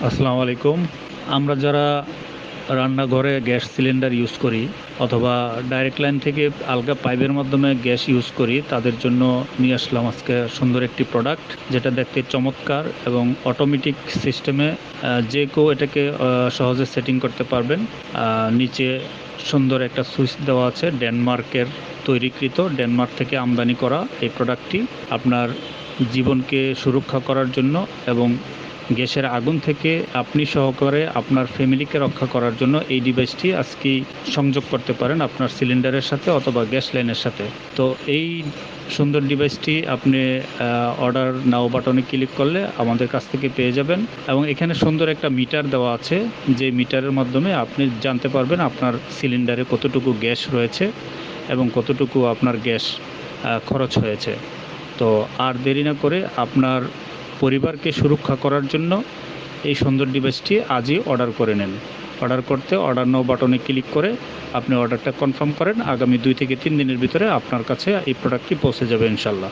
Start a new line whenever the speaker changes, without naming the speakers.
আসসালামু আলাইকুম। আমরা যারা রান্নাঘরে গ্যাস সিলিন্ডার ইউজ করি অথবা ডাইরেক্ট লাইন থেকে আলগা পাইপের মাধ্যমে গ্যাস ইউজ করি, তাদের জন্য নিয়ে আসলাম আজকে সুন্দর একটি প্রোডাক্ট, যেটা দেখতে চমৎকার এবং অটোমেটিক সিস্টেমে যে কেউ এটাকে সহজে সেটিং করতে পারবেন। নিচে সুন্দর একটা সুইচ দেওয়া আছে, ডেনমার্কের তৈরিকৃত, ডেনমার্ক থেকে আমদানি করা এই প্রোডাক্টটি আপনার জীবনকে সুরক্ষা করার জন্য এবং গ্যাসের আগুন থেকে আপনি সহকারে আপনার ফ্যামিলিকে রক্ষা করার জন্য এই ডিভাইসটি আজকেই সংযোগ করতে পারেন আপনার সিলিন্ডারের সাথে অথবা গ্যাস লাইনের সাথে। তো এই সুন্দর ডিভাইসটি আপনি অর্ডার নাও বাটনে ক্লিক করলে আমাদের কাছ থেকে পেয়ে যাবেন, এবং এখানে সুন্দর একটা মিটার দেওয়া আছে, যে মিটারের মাধ্যমে আপনি জানতে পারবেন আপনার সিলিন্ডারে কতটুকু গ্যাস রয়েছে এবং কতটুকু আপনার গ্যাস খরচ হয়েছে। তো আর দেরি না করে আপনার পরিবারকে সুরক্ষা করার জন্য এই সুন্দর ডিভাইসটি আজই অর্ডার করে নেন। অর্ডার করতে অর্ডার নাও বাটনে ক্লিক করে আপনি অর্ডারটা কনফার্ম করেন। আগামী 2 থেকে 3 দিনের ভিতরে আপনার কাছে এই প্রোডাক্টটি পৌঁছে যাবে ইনশাল্লাহ।